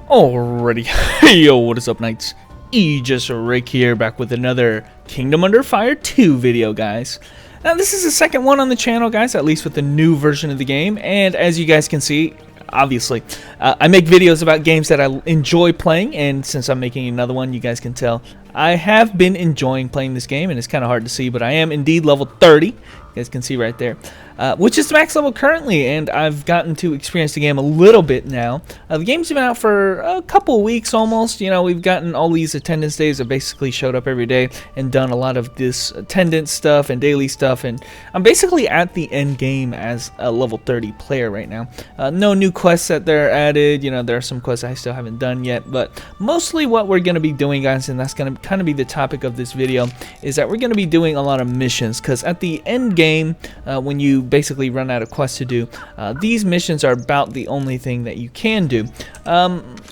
Alrighty, yo, what is up, Knights? Just Rick here, back with another Kingdom Under Fire 2 video, guys. Now, this is the second one on the channel, guys, at least with the new version of the game, and as you guys can see, obviously, I make videos about games that I enjoy playing, and since I'm making another one, you guys can tell I have been enjoying playing this game, and it's kind of hard to see, but I am indeed level 30. You guys can see right there, which is the max level currently, and I've gotten to experience the game a little bit now. The game's been out for a couple weeks almost. You know, we've gotten all these attendance days. I've basically showed up every day and done a lot of this attendance stuff and daily stuff, and I'm basically at the end game as a level 30 player right now. No new quests that they're added. You know, there are some quests I still haven't done yet, but mostly what we're going to be doing, guys, and that's going to kind of be the topic of this video, is that we're going to be doing a lot of missions, because at the end game, when you basically run out of quests to do, these missions are about the only thing that you can do.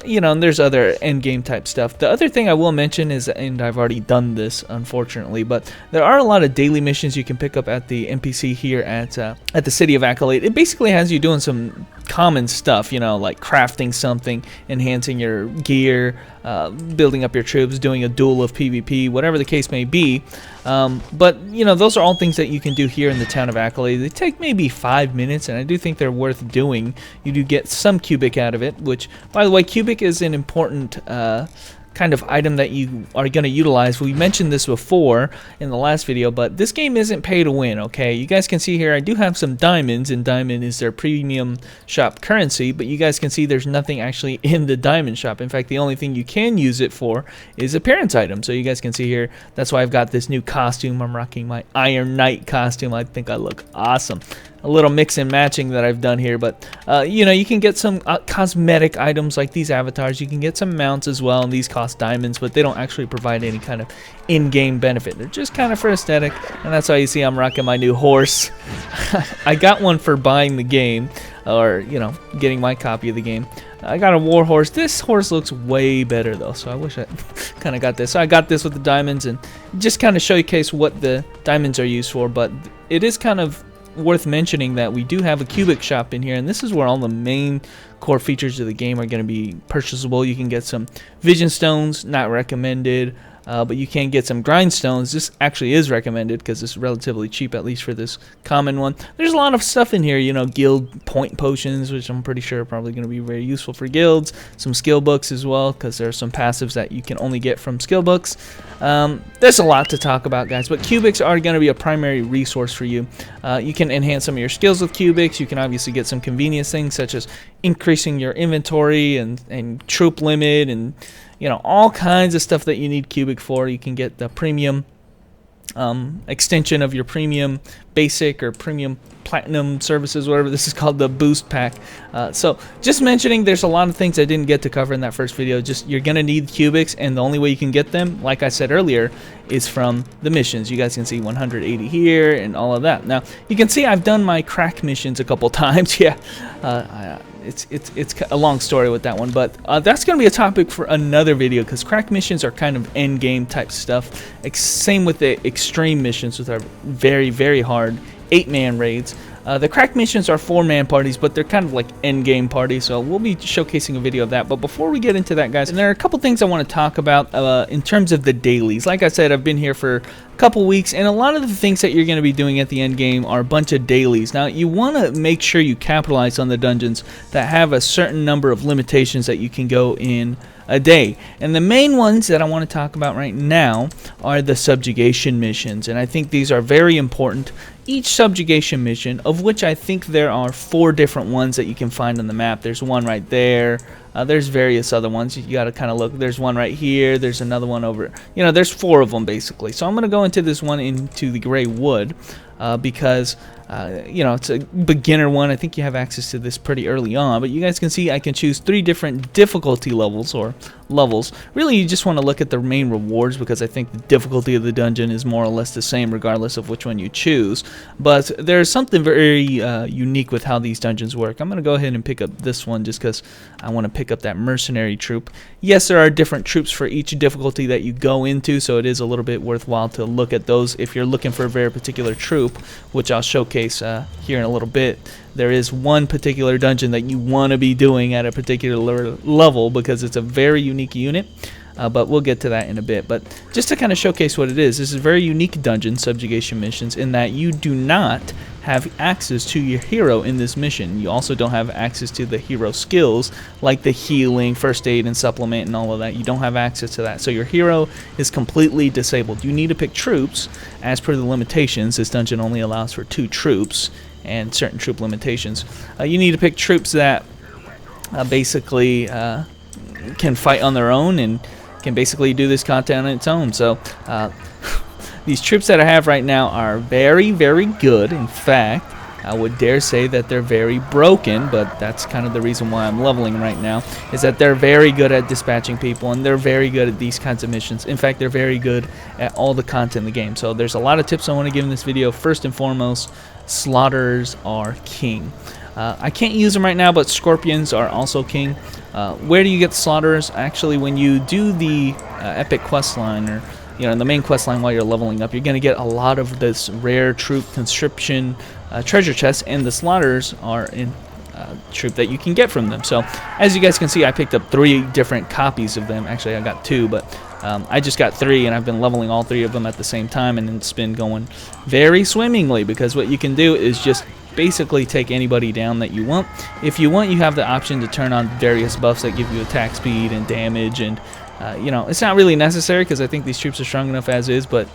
You know, and there's other end game type stuff. The other thing I will mention is, and I've already done this unfortunately, but there are a lot of daily missions you can pick up at the NPC here at the City of Accolade. It basically has you doing some common stuff, you know, like crafting something, enhancing your gear, building up your troops, doing a duel of PvP, whatever the case may be. But you know, those are all things that you can do here in the town of Accolade. They take maybe 5 minutes, and I do think they're worth doing. You do get some cubic out of it, which, by the way, cubic is an important kind of item that you are going to utilize. We mentioned this before in the last video, but this game isn't pay to win, okay? You guys can see here I do have some diamonds, and diamond is their premium shop currency, but you guys can see there's nothing actually in the diamond shop. In fact, the only thing you can use it for is appearance items. So you guys can see here, that's why I've got this new costume. I'm rocking my Iron Knight costume. I think I look awesome. A little mix and matching that I've done here, but you know, you can get some cosmetic items like these avatars. You can get some mounts as well, and these cost diamonds, but they don't actually provide any kind of in-game benefit. They're just kind of for aesthetic, and that's why you see I'm rocking my new horse. I got one for buying the game, or you know, getting my copy of the game. I got a war horse. This horse looks way better though, so I wish I kind of got this. So I got this with the diamonds, and just kind of showcase what the diamonds are used for, but it is kind of worth mentioning that we do have a cubic shop in here, and this is where all the main core features of the game are going to be purchasable. You can get some vision stones, not recommended, but you can get some grindstones. This actually is recommended because it's relatively cheap, at least for this common one. There's a lot of stuff in here, you know, guild point potions, which I'm pretty sure are probably going to be very useful for guilds. Some skill books as well, because there are some passives that you can only get from skill books. There's a lot to talk about, guys, but cubics are going to be a primary resource for you. You can enhance some of your skills with cubics. You can obviously get some convenience things, such as increasing your inventory and troop limit, and you know, all kinds of stuff that you need cubic for. You can get the premium extension of your premium basic or premium platinum services, whatever this is called, the boost pack. So just mentioning, there's a lot of things I didn't get to cover in that first video. Just, you're gonna need cubics, and the only way you can get them, like I said earlier, is from the missions. You guys can see 180 here and all of that. Now you can see I've done my crack missions a couple times. Yeah, it's a long story with that one, but that's going to be a topic for another video, because crack missions are kind of end game type stuff. Same with the extreme missions, which are very, very hard 8-man raids. The crack missions are 4-man parties, but they're kind of like end game parties, so we'll be showcasing a video of that. But before we get into that, guys, and there are a couple things I want to talk about in terms of the dailies. Like I said, I've been here for a couple weeks, and a lot of the things that you're going to be doing at the end game are a bunch of dailies. Now, you want to make sure you capitalize on the dungeons that have a certain number of limitations that you can go in a day, and the main ones that I want to talk about right now are the subjugation missions, and I think these are very important. Each subjugation mission, of which I think there are 4 different ones that you can find on the map. There's one right there. There's various other ones. You got to kind of look. There's one right here. There's another one over. You know, there's 4 of them basically. So I'm going to go into this one, into the Gray Wood, because you know, it's a beginner one. I think you have access to this pretty early on, but you guys can see I can choose 3 different difficulty levels, or levels. Really, you just want to look at the main rewards, because I think the difficulty of the dungeon is more or less the same regardless of which one you choose. But there's something very unique with how these dungeons work. I'm going to go ahead and pick up this one just because I want to pick up that mercenary troop. Yes, there are different troops for each difficulty that you go into, so it is a little bit worthwhile to look at those if you're looking for a very particular troop, which I'll showcase here in a little bit. There is one particular dungeon that you want to be doing at a particular level because it's a very unique unit, but we'll get to that in a bit. But just to kind of showcase what it is, this is a very unique dungeon, subjugation missions, in that you do not have access to your hero in this mission. You also don't have access to the hero skills like the healing, first aid, and supplement and all of that. You don't have access to that. So your hero is completely disabled. You need to pick troops as per the limitations. This dungeon only allows for 2 troops and certain troop limitations. You need to pick troops that basically can fight on their own and can basically do this content on its own. So these troops that I have right now are very, very good. In fact, I would dare say that they're very broken, but that's kind of the reason why I'm leveling right now, is that they're very good at dispatching people, and they're very good at these kinds of missions. In fact, they're very good at all the content in the game. So there's a lot of tips I want to give in this video. First and foremost, slaughterers are king. I can't use them right now, but scorpions are also king. Where do you get the slaughterers? Actually, when you do the epic quest line, or the main quest line while you're leveling up, you're going to get a lot of this rare troop conscription treasure chests, and the slaughterers are in troop that you can get from them. So as you guys can see, I picked up 3 different copies of them. Actually, I got 2, but I just got 3, and I've been leveling all 3 of them at the same time, and it's been going very swimmingly, because what you can do is just basically take anybody down that you want. If you want, you have the option to turn on various buffs that give you attack speed and damage, and it's not really necessary because I think these troops are strong enough as is, but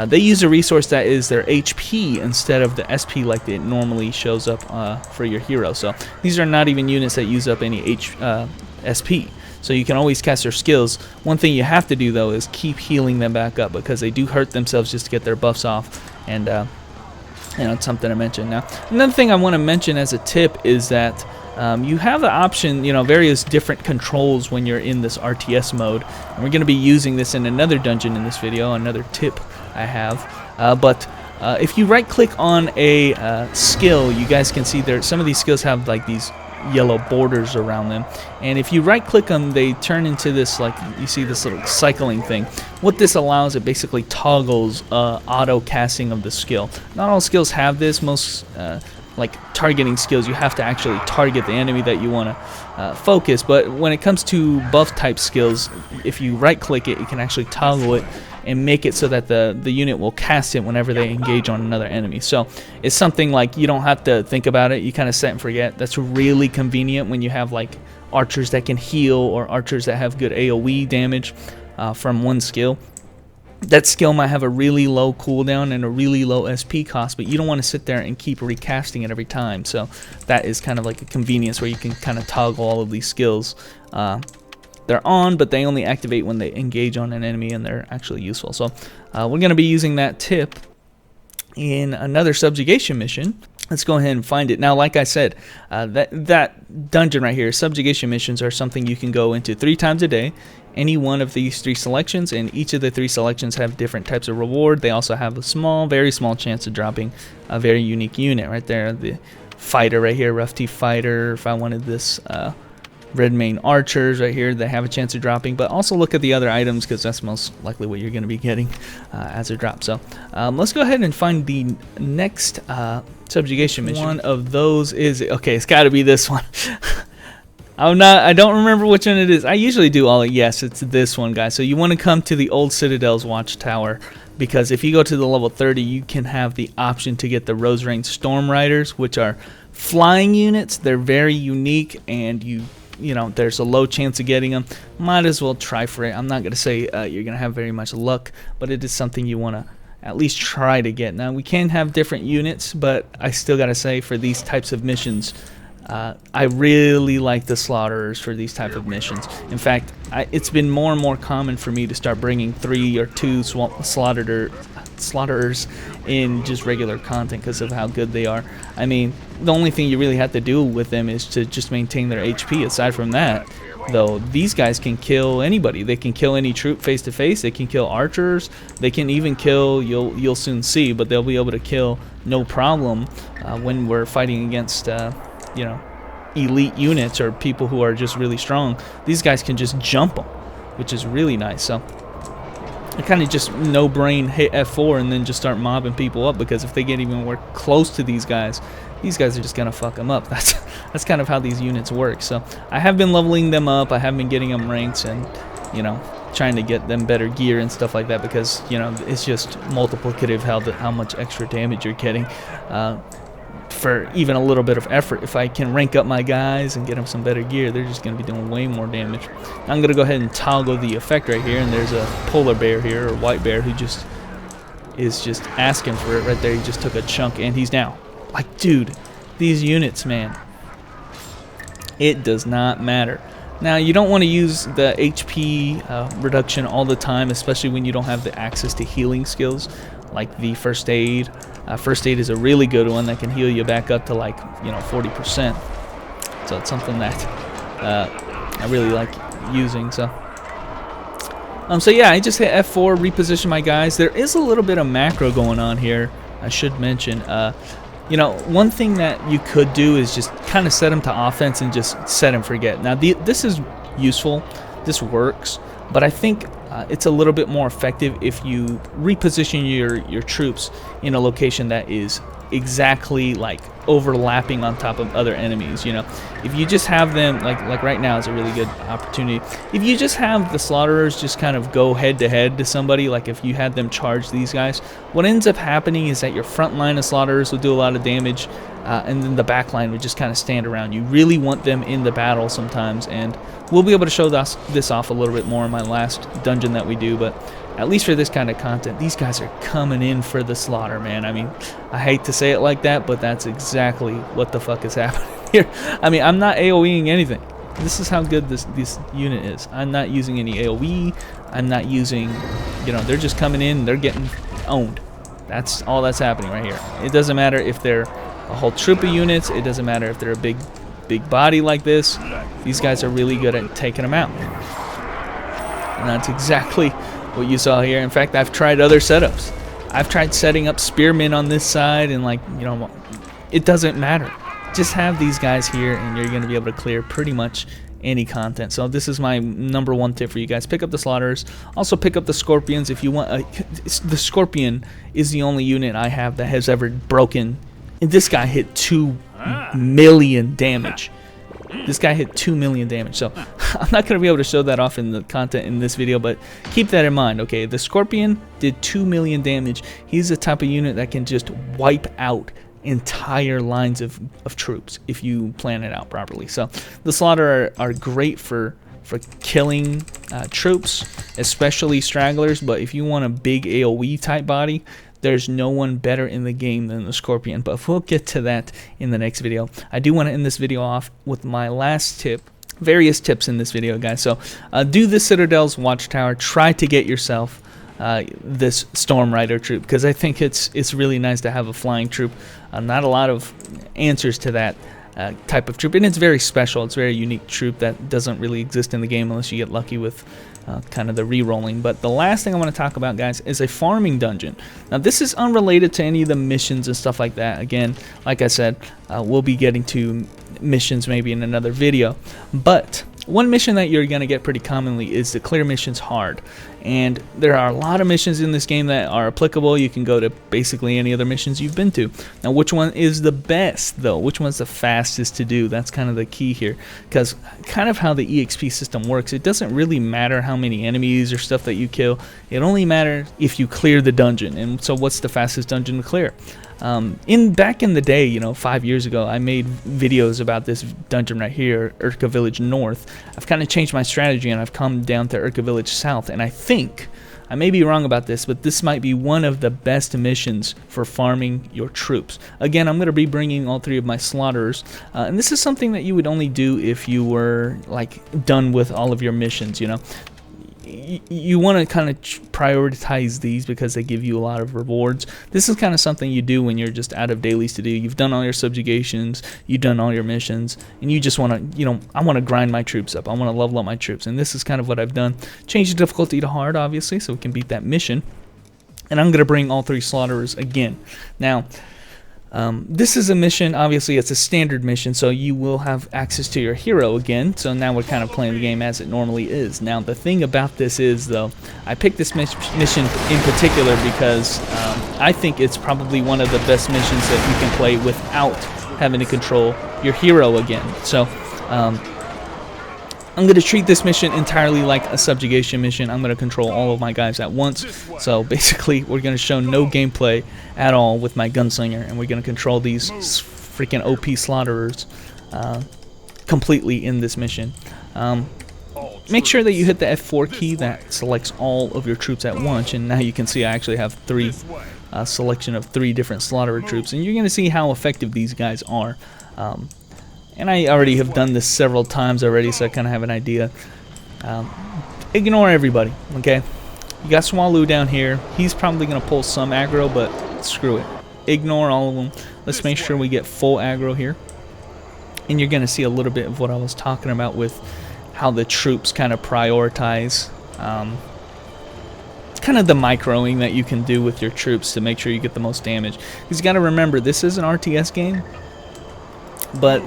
they use a resource that is their HP instead of the SP like it normally shows up for your hero. So these are not even units that use up any SP. So you can always cast their skills. One thing you have to do, though, is keep healing them back up, because they do hurt themselves just to get their buffs off. And it's something to mention. Now, another thing I want to mention as a tip is that you have the option, various different controls when you're in this RTS mode. And we're going to be using this in another dungeon in this video, another tip I have. But if you right-click on a skill, you guys can see there some of these skills have like these yellow borders around them, and if you right click them, they turn into this, like you see this little cycling thing. What this allows, it basically toggles auto casting of the skill. Not all skills have this. Most like targeting skills, you have to actually target the enemy that you want to focus, but when it comes to buff type skills, if you right click it, you can actually toggle it and make it so that the unit will cast it whenever they engage on another enemy. So it's something like you don't have to think about it. You kind of set and forget. That's really convenient when you have like archers that can heal, or archers that have good AoE damage from one skill. That skill might have a really low cooldown and a really low SP cost, but you don't want to sit there and keep recasting it every time. So that is kind of like a convenience where you can kind of toggle all of these skills. They're on, but they only activate when they engage on an enemy, and they're actually useful. So we're going to be using that tip in another subjugation mission. Let's go ahead and find it. Now, like I said, that dungeon right here, subjugation missions, are something you can go into 3 times a day. Any one of these 3 selections, and each of the 3 selections have different types of reward. They also have a small, very small chance of dropping a very unique unit right there. The fighter right here, rough T fighter. If I wanted this red main archers right here, they have a chance of dropping. But also look at the other items, because that's most likely what you're going to be getting as a drop. So let's go ahead and find the next subjugation mission. One of those is, okay, it's got to be this one. I don't remember which one it is. I usually do all it. Yes, it's this one, guys. So you want to come to the old Citadel's watchtower, because if you go to the level 30, you can have the option to get the Rose Rain Storm Riders, which are flying units. They're very unique, and there's a low chance of getting them. Might as well try for it. I'm not going to say you're going to have very much luck, but it is something you want to at least try to get. Now, we can have different units, but I still got to say, for these types of missions, I really like the slaughterers for these type of missions. In fact, it's been more and more common for me to start bringing 3 or 2 slaughterers in just regular content because of how good they are. I mean, the only thing you really have to do with them is to just maintain their HP. Aside from that, though, these guys can kill anybody. They can kill any troop face to face. They can kill archers. They can even kill, you'll soon see, but they'll be able to kill no problem when we're fighting against you know, elite units or people who are just really strong. These guys can just jump them, which is really nice. So I kind of just no brain hit F4 and then just start mobbing people up, because if they get even more close to these guys are just gonna fuck them up. That's kind of how these units work. So I have been leveling them up. I have been getting them ranks and, you know, trying to get them better gear and stuff like that, because, you know, it's just multiplicative how much extra damage you're getting for even a little bit of effort. If I can rank up my guys and get them some better gear, they're just going to be doing way more damage. I'm going to go ahead and toggle the effect right here, and there's a polar bear here, or white bear, who just is just asking for it right there. He just took a chunk and he's down. Like, dude, these units, man, it does not matter. Now, you don't want to use the HP reduction all the time, especially when you don't have the access to healing skills like the first aid. First aid is a really good one that can heal you back up to, like, you know, 40%. So it's something that I really like using. So yeah, I just hit F4, reposition my guys. There is a little bit of macro going on here, I should mention. You know, one thing that you could do is just kind of set them to offense and just set and forget. Now, this is useful. This works. But I think it's a little bit more effective if you reposition your troops in a location that is exactly, like, overlapping on top of other enemies. You know, if you just have them, like right now is a really good opportunity. If you just have the slaughterers just kind of go head to head to somebody, like if you had them charge these guys, what ends up happening is that your front line of slaughterers will do a lot of damage, and then the back line would just kind of stand around. You really want them in the battle sometimes, and we'll be able to show this off a little bit more in my last dungeon that we do. But at least for this kind of content, these guys are coming in for the slaughter, man. I mean, I hate to say it like that, but that's exactly what the fuck is happening here. I mean, I'm not AoEing anything. This is how good this unit is. I'm not using any AoE. I'm not using, you know, they're just coming in, they're getting owned. That's all that's happening right here. It doesn't matter if they're a whole troop of units. It doesn't matter if they're a big body like this. These guys are really good at taking them out. And that's exactly what you saw here. In fact, I've tried other setups. I've tried setting up spearmen on this side, and, like, you know, it doesn't matter. Just have these guys here and you're going to be able to clear pretty much any content. So this is my #1 tip for you guys. Pick up the slaughterers. Also pick up the scorpions if you want. The scorpion is the only unit I have that has ever broken. And this guy hit 2 million damage. This guy hit 2 million damage. So I'm not going to be able to show that off in the content in this video, but keep that in mind, okay? The Scorpion did 2 million damage. He's the type of unit that can just wipe out entire lines of troops if you plan it out properly. So the Slaughter are great for killing troops, especially stragglers, but if you want a big AoE type body, there's no one better in the game than the Scorpion, but we'll get to that in the next video. I do want to end this video off with my last tip. Various tips in this video, guys. So do the Citadel's Watchtower. Try to get yourself this Storm Rider troop, because I think it's really nice to have a flying troop. Not a lot of answers to that type of troop, and it's very special. It's a very unique troop that doesn't really exist in the game unless you get lucky with kind of the re-rolling. But the last thing I want to talk about, guys, is a farming dungeon. Now, this is unrelated to any of the missions and stuff like that. Again, like I said, we'll be getting to missions maybe in another video, but one mission that you're going to get pretty commonly is to clear missions hard. And there are a lot of missions in this game that are applicable. You can go to basically any other missions you've been to. Now, which one is the best, though? Which one's the fastest to do? That's kind of the key here, because kind of how the EXP system works, it doesn't really matter how many enemies or stuff that you kill. It only matters if you clear the dungeon. And so what's the fastest dungeon to clear? Back in the day, you know, 5 years ago, I made videos about this dungeon right here, Urka Village North. I've kind of changed my strategy, and I've come down to Urka Village South, and I think, I may be wrong about this, but this might be one of the best missions for farming your troops. Again, I'm going to be bringing all 3 of my slaughterers, and this is something that you would only do if you were, like, done with all of your missions, you know. you want to kind of prioritize these because they give you a lot of rewards. This is kind of something you do when you're just out of dailies to do. You've done all your subjugations, you've done all your missions, and you just want to, you know, I want to grind my troops up. I want to level up my troops, and this is kind of what I've done. Change the difficulty to hard, obviously, so we can beat that mission. And I'm going to bring all 3 slaughterers again. Now, this is a mission, obviously it's a standard mission, so you will have access to your hero again. So now we're kind of playing the game as it normally is. Now the thing about this is, though, I picked this mission in particular because I think it's probably one of the best missions that you can play without having to control your hero again. So I'm going to treat this mission entirely like a subjugation mission. I'm going to control all of my guys at once. So basically, we're going to show no gameplay at all with my gunslinger, and we're going to control these freaking OP slaughterers completely in this mission. Make sure that you hit the F4 key. That selects all of your troops at once, and now you can see I actually have selection of 3 different slaughterer troops, and you're going to see how effective these guys are. And I already have done this several times already, so I kind of have an idea. Ignore everybody, okay? You got Swallow down here. He's probably going to pull some aggro, but screw it. Ignore all of them. Let's make sure we get full aggro here. And you're going to see a little bit of what I was talking about with how the troops kind of prioritize. It's kind of the microing that you can do with your troops to make sure you get the most damage. Because you got to remember, this is an RTS game, but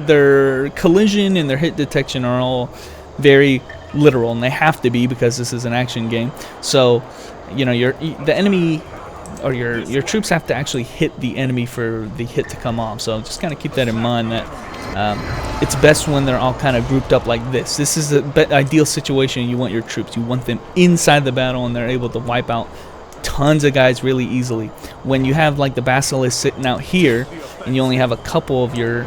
their collision and their hit detection are all very literal, and they have to be because this is an action game. So, you know, the enemy or your troops have to actually hit the enemy for the hit to come off. So just kind of keep that in mind, that it's best when they're all kind of grouped up like this. This is the ideal situation. You want your troops, you want them inside the battle, and they're able to wipe out tons of guys really easily. When you have like the Basilisk sitting out here and you only have a couple of your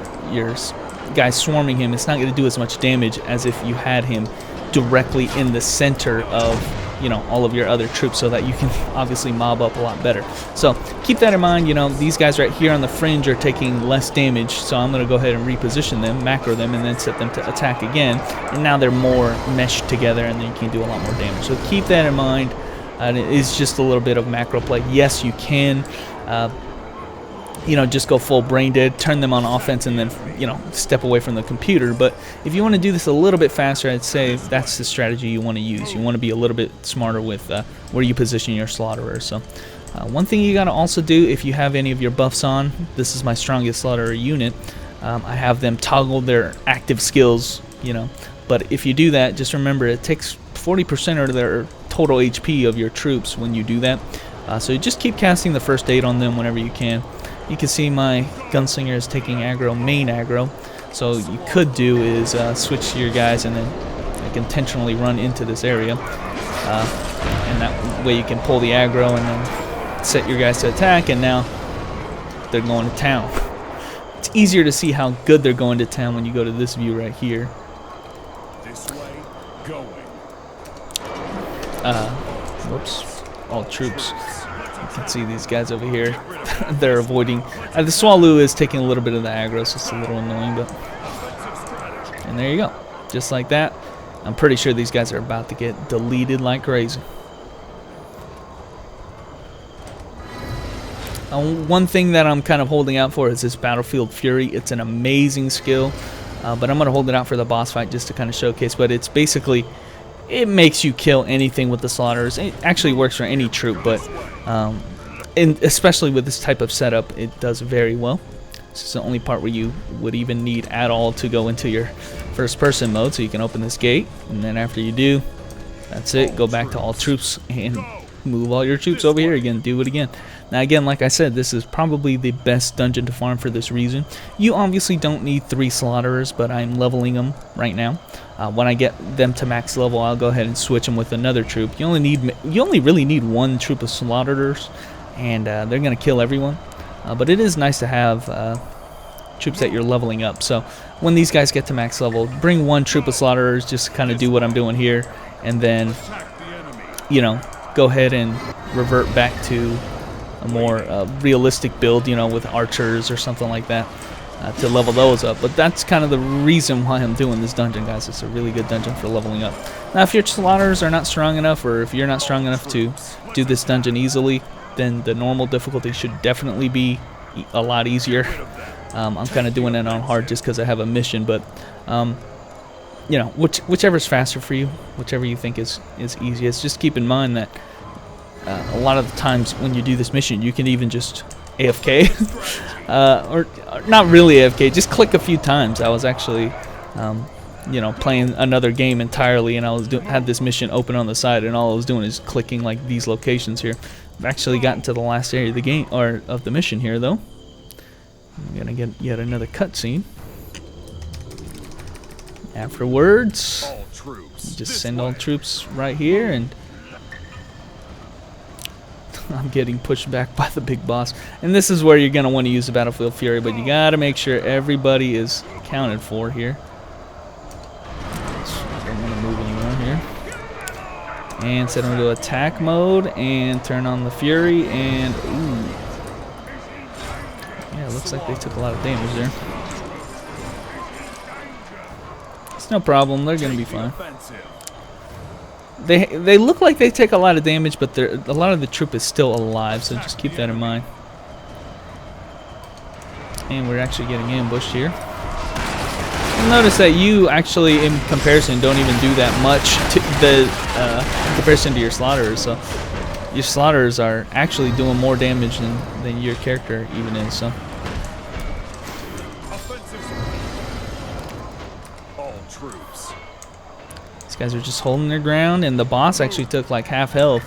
guys swarming him, it's not going to do as much damage as if you had him directly in the center of, you know, all of your other troops, so that you can obviously mob up a lot better. So keep that in mind. You know, these guys right here on the fringe are taking less damage, so I'm going to go ahead and reposition them, macro them, and then set them to attack again, and now they're more meshed together, and then you can do a lot more damage. So keep that in mind. It is just a little bit of macro play. Yes, you can you know, just go full brain dead, turn them on offense, and then, you know, step away from the computer. But if you want to do this a little bit faster, I'd say that's the strategy you want to use. You want to be a little bit smarter with where you position your slaughterer. So one thing you got to also do, if you have any of your buffs on, this is my strongest slaughterer unit, I have them toggle their active skills, you know. But if you do that, just remember it takes 40% of their total HP of your troops when you do that. So you just keep casting the first aid on them whenever you can. You can see my gunslinger is taking aggro, main aggro. So you could do is switch to your guys and then like intentionally run into this area. And that way you can pull the aggro and then set your guys to attack, and now they're going to town. It's easier to see how good they're going to town when you go to this view right here. This way, going. Whoops. All troops. You can see these guys over here. They're avoiding. The Swallow is taking a little bit of the aggro, so it's a little annoying, but. And there you go. Just like that. I'm pretty sure these guys are about to get deleted like crazy. One thing that I'm kind of holding out for is this Battlefield Fury. It's an amazing skill, but I'm going to hold it out for the boss fight just to kind of showcase. But it's basically, it makes you kill anything with the slaughterers. It actually works for any troop, but and especially with this type of setup, it does very well. This is the only part where you would even need at all to go into your first-person mode, so you can open this gate, and then after you do, that's it. Go back to all troops and move all your troops over here again. Do it again. Now again, like I said, this is probably the best dungeon to farm for this reason. You obviously don't need 3 slaughterers, but I'm leveling them right now. When I get them to max level, I'll go ahead and switch them with another troop. You only really need 1 troop of slaughterers, and they're gonna kill everyone. But it is nice to have troops that you're leveling up. So when these guys get to max level, bring 1 troop of slaughterers, just kind of do what I'm doing here, and then, you know, go ahead and revert back to a more realistic build, you know, with archers or something like that. to level those up. But that's kind of the reason why I'm doing this dungeon, guys. It's a really good dungeon for leveling up. Now, if your slaughters are not strong enough, or if you're not strong enough to do this dungeon easily, then the normal difficulty should definitely be a lot easier. I'm kind of doing it on hard just because I have a mission, but you know, whichever's faster for you, whichever you think is easiest. Just keep in mind that a lot of the times when you do this mission, you can even just AFK, or not really AFK, just click a few times. I was actually, you know, playing another game entirely, and I was had this mission open on the side, and all I was doing is clicking like these locations here. I've actually gotten to the last area of the game, or of the mission here, though. I'm gonna get yet another cutscene. Afterwards, just send all troops right here, and I'm getting pushed back by the big boss. And this is where you're gonna want to use the Battlefield Fury, but you gotta make sure everybody is accounted for here. So I don't want to move anymore here. And set them to attack mode, and turn on the Fury, and ooh. Yeah, it looks like they took a lot of damage there. It's no problem, they're gonna be fine. They look like they take a lot of damage, but a lot of the troop is still alive, so just keep that in mind. And we're actually getting ambushed here. You'll notice that you actually, in comparison, don't even do that much to in comparison to your slaughterers. So your slaughterers are actually doing more damage than your character even is. So. All troops. These guys are just holding their ground, and the boss actually took like half health,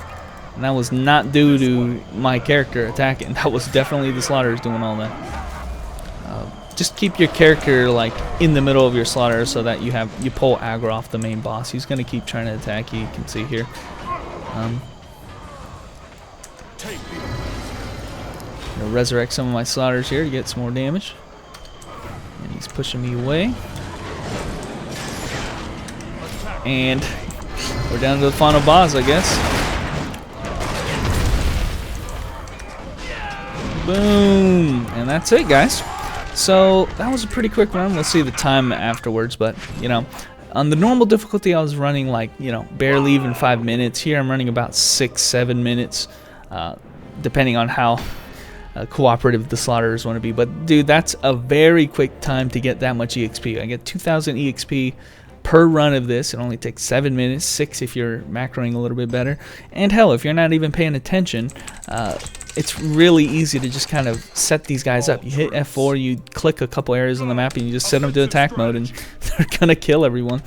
and that was not due to my character attacking. That was definitely the slaughterers doing all that. Just keep your character like in the middle of your slaughter so that you pull aggro off the main boss. He's gonna keep trying to attack you. You can see here. Gonna resurrect some of my slaughters here to get some more damage. And he's pushing me away. And we're down to the final boss, I guess. Boom! And that's it, guys. So that was a pretty quick run. We'll see the time afterwards, but you know, on the normal difficulty I was running like, you know, barely even 5 minutes. Here I'm running about 6-7 minutes, depending on how cooperative the slaughterers want to be. But dude, that's a very quick time to get that much EXP. I get 2,000 EXP per run of this. It only takes 7 minutes, 6 if you're macroing a little bit better. And hell, if you're not even paying attention, it's really easy to just kind of set these guys up. You hit F4, you click a couple areas on the map, and you just set them to attack mode, and they're gonna kill everyone.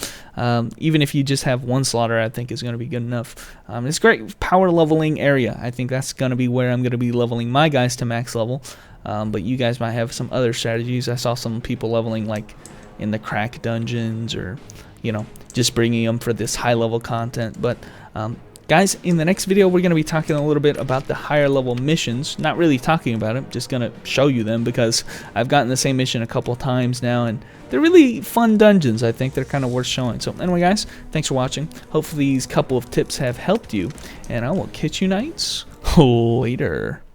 Even if you just have one slaughter, I think is gonna be good enough. It's great power leveling area. I think that's gonna be where I'm gonna be leveling my guys to max level. But you guys might have some other strategies. I saw some people leveling like in the crack dungeons, or you know, just bringing them for this high level content. But guys, in the next video we're going to be talking a little bit about the higher level missions. Not really talking about it, just going to show you them because I've gotten the same mission a couple times now, and they're really fun dungeons. I think they're kind of worth showing. So anyway, guys, thanks for watching. Hopefully these couple of tips have helped you, and I will catch you knights later.